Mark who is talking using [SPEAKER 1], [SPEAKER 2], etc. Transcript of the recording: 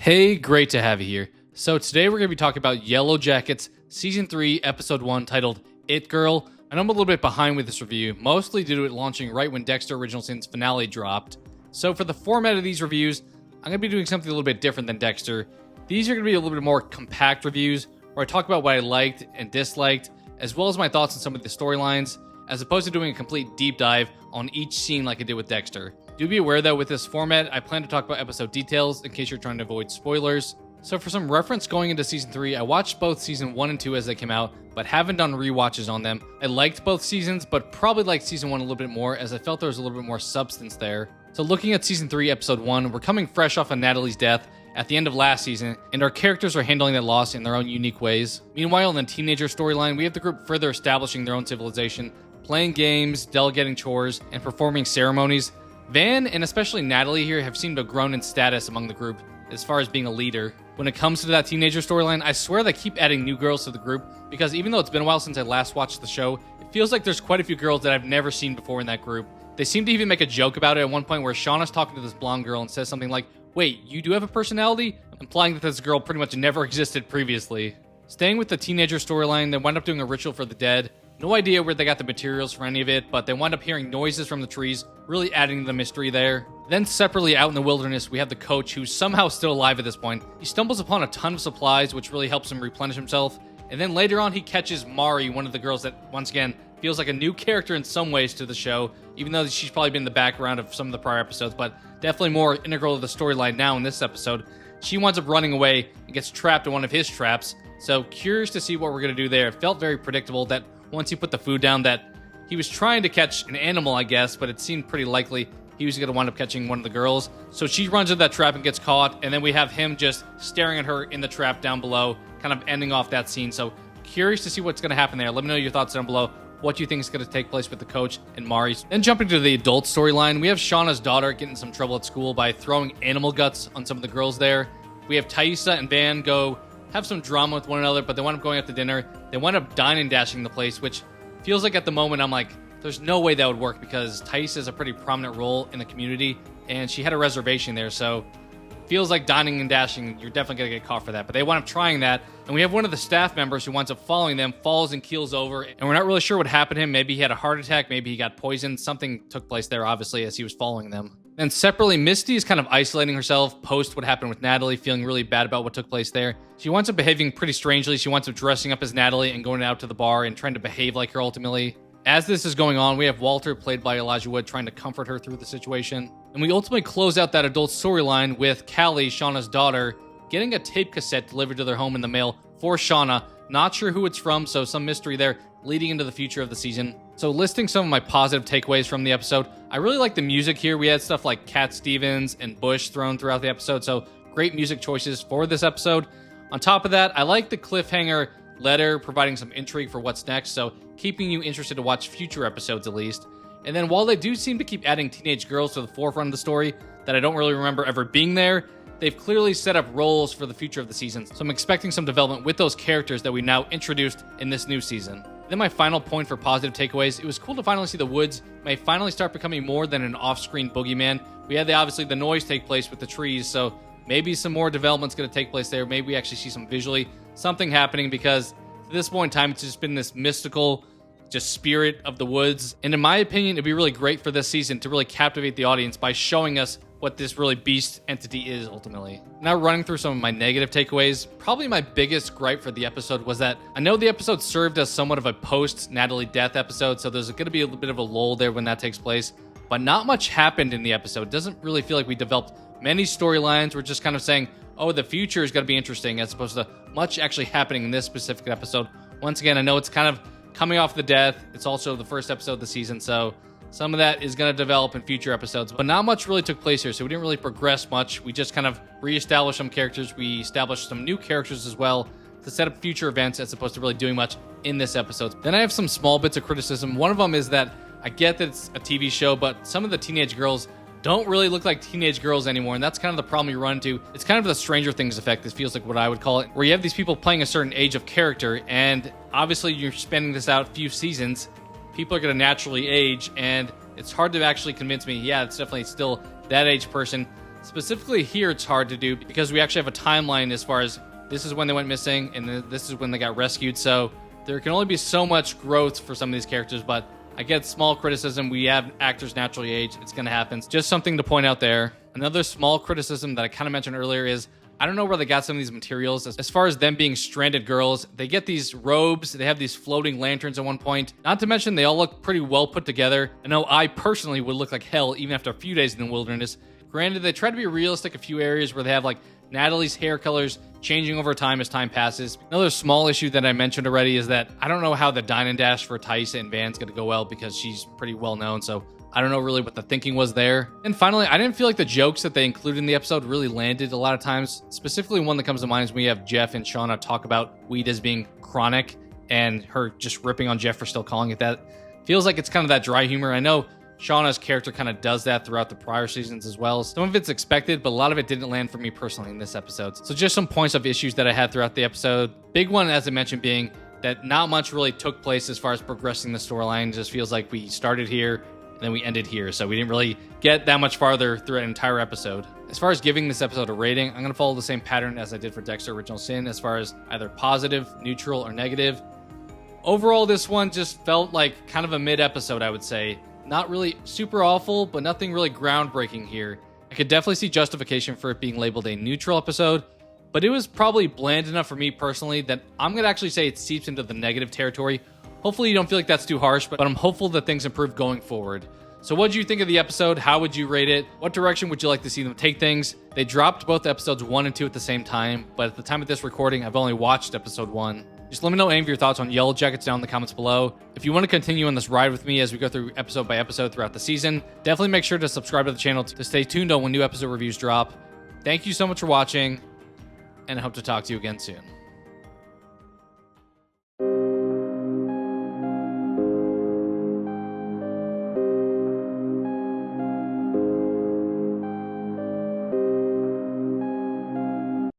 [SPEAKER 1] Hey, great to have you here. So today we're going to be talking about Yellowjackets Season 3, Episode 1, titled It Girl. And I'm a little bit behind with this review, mostly due to it launching right when Dexter Original Sin's finale dropped. So for the format of these reviews, I'm going to be doing something a little bit different than Dexter. These are going to be a little bit more compact reviews, where I talk about what I liked and disliked, as well as my thoughts on some of the storylines, as opposed to doing a complete deep dive on each scene like I did with Dexter. Do be aware though, with this format, I plan to talk about episode details in case you're trying to avoid spoilers. So for some reference going into Season 3, I watched both Season 1 and 2 as they came out, but haven't done rewatches on them. I liked both seasons, but probably liked Season 1 a little bit more, as I felt there was a little bit more substance there. So looking at Season 3, Episode 1, we're coming fresh off of Natalie's death at the end of last season, and our characters are handling that loss in their own unique ways. Meanwhile, in the teenager storyline, we have the group further establishing their own civilization, playing games, delegating chores, and performing ceremonies. Van, and especially Natalie here, have seemed to have grown in status among the group as far as being a leader. When it comes to that teenager storyline, I swear they keep adding new girls to the group, because even though it's been a while since I last watched the show, it feels like there's quite a few girls that I've never seen before in that group. They seem to even make a joke about it at one point where Shauna's talking to this blonde girl and says something like, "Wait, you do have a personality?" implying that this girl pretty much never existed previously. Staying with the teenager storyline, they wind up doing a ritual for the dead. No idea where they got the materials for any of it, but they wind up hearing noises from the trees, really adding to the mystery there. Then separately out in the wilderness, we have the coach, who's somehow still alive at this point. He stumbles upon a ton of supplies, which really helps him replenish himself. And then later on, he catches Mari, one of the girls that, once again, feels like a new character in some ways to the show, even though she's probably been in the background of some of the prior episodes, but definitely more integral to the storyline now in this episode. She winds up running away and gets trapped in one of his traps. So curious to see what we're going to do there. It felt very predictable that once he put the food down that he was trying to catch an animal, I guess, but it seemed pretty likely he was going to wind up catching one of the girls. So she runs into that trap and gets caught, and then we have him just staring at her in the trap down below, kind of ending off that scene. So curious to see what's going to happen there. Let me know your thoughts down below. What do you think is going to take place with the coach and Mari? Then jumping to the adult storyline, we have Shauna's daughter getting in some trouble at school by throwing animal guts on some of the girls there. We have Taissa and Van go have some drama with one another, but they wind up going out to dinner. They wind up dine and dashing the place, which feels like at the moment I'm like, there's no way that would work, because Taissa is a pretty prominent role in the community, and she had a reservation there, so feels like dining and dashing, you're definitely going to get caught for that. But they wind up trying that, and we have one of the staff members who winds up following them, falls and keels over, and we're not really sure what happened to him. Maybe he had a heart attack, maybe he got poisoned. Something took place there, obviously, as he was following them. Then separately, Misty is kind of isolating herself post what happened with Natalie, feeling really bad about what took place there. She winds up behaving pretty strangely. She winds up dressing up as Natalie and going out to the bar and trying to behave like her ultimately. As this is going on, we have Walter, played by Elijah Wood, trying to comfort her through the situation. And we ultimately close out that adult storyline with Callie, Shauna's daughter, getting a tape cassette delivered to their home in the mail for Shauna. Not sure who it's from, so some mystery there leading into the future of the season. So listing some of my positive takeaways from the episode, I really like the music here. We had stuff like Cat Stevens and Bush thrown throughout the episode, so great music choices for this episode. On top of that, I like the cliffhanger letter providing some intrigue for what's next, so keeping you interested to watch future episodes at least. And then while they do seem to keep adding teenage girls to the forefront of the story that I don't really remember ever being there, they've clearly set up roles for the future of the season, so I'm expecting some development with those characters that we now introduced in this new season. Then my final point for positive takeaways, it was cool to finally see the woods may finally start becoming more than an off-screen boogeyman. We had obviously the noise take place with the trees, so maybe some more development's going to take place there. Maybe we actually see some visually something happening, because to this point in time, it's just been this mystical just spirit of the woods. And in my opinion, it'd be really great for this season to really captivate the audience by showing us what this really beast entity is ultimately. Now running through some of my negative takeaways, probably my biggest gripe for the episode was that I know the episode served as somewhat of a post-Natalie death episode, so there's going to be a little bit of a lull there when that takes place, but not much happened in the episode. It doesn't really feel like we developed many storylines. We're just kind of saying, oh, the future is going to be interesting, as opposed to much actually happening in this specific episode. Once again, I know it's kind of coming off the death. It's also the first episode of the season, so some of that is going to develop in future episodes, but not much really took place here, so we didn't really progress much. We just kind of re-established some characters. We established some new characters as well to set up future events, as opposed to really doing much in this episode. Then I have some small bits of criticism. One of them is that I get that it's a TV show, but some of the teenage girls don't really look like teenage girls anymore, and that's kind of the problem you run into. It's kind of the Stranger Things effect. This feels like what I would call it, where you have these people playing a certain age of character, and obviously you're spending this out a few seasons. People are going to naturally age, and it's hard to actually convince me, yeah, it's definitely still that age person. Specifically here, it's hard to do because we actually have a timeline as far as this is when they went missing and then this is when they got rescued. So there can only be so much growth for some of these characters, but I get small criticism. We have actors naturally aged. It's going to happen. Just something to point out there. Another small criticism that I kind of mentioned earlier is I don't know where they got some of these materials. As far as them being stranded girls, they get these robes. They have these floating lanterns at one point. Not to mention they all look pretty well put together. I know I personally would look like hell even after a few days in the wilderness. Granted, they try to be realistic a few areas where they have like Natalie's hair colors changing over time as time passes. Another small issue that I mentioned already is that I don't know how the dine and dash for Taissa and Van's going to go well because she's pretty well known. So I don't know really what the thinking was there. And finally, I didn't feel like the jokes that they included in the episode really landed a lot of times. Specifically, one that comes to mind is when we have Jeff and Shauna talk about weed as being chronic and her just ripping on Jeff for still calling it that. Feels like it's kind of that dry humor. I know Shauna's character kind of does that throughout the prior seasons as well. Some of it's expected, but a lot of it didn't land for me personally in this episode. So just some points of issues that I had throughout the episode. Big one, as I mentioned, being that not much really took place as far as progressing the storyline. It just feels like we started here and then we ended here. So we didn't really get that much farther through an entire episode. As far as giving this episode a rating, I'm going to follow the same pattern as I did for Dexter Original Sin as far as either positive, neutral, or negative. Overall, this one just felt like kind of a mid-episode, I would say. Not really super awful, but nothing really groundbreaking here. I could definitely see justification for it being labeled a neutral episode, but it was probably bland enough for me personally that I'm going to actually say it seeps into the negative territory. Hopefully you don't feel like that's too harsh, but I'm hopeful that things improve going forward. So what did you think of the episode? How would you rate it? What direction would you like to see them take things? They dropped both episodes 1 and 2 at the same time, but at the time of this recording, I've only watched episode 1. Just let me know any of your thoughts on Yellowjackets down in the comments below. If you want to continue on this ride with me as we go through episode by episode throughout the season, definitely make sure to subscribe to the channel to stay tuned on when new episode reviews drop. Thank you so much for watching, and I hope to talk to you again soon.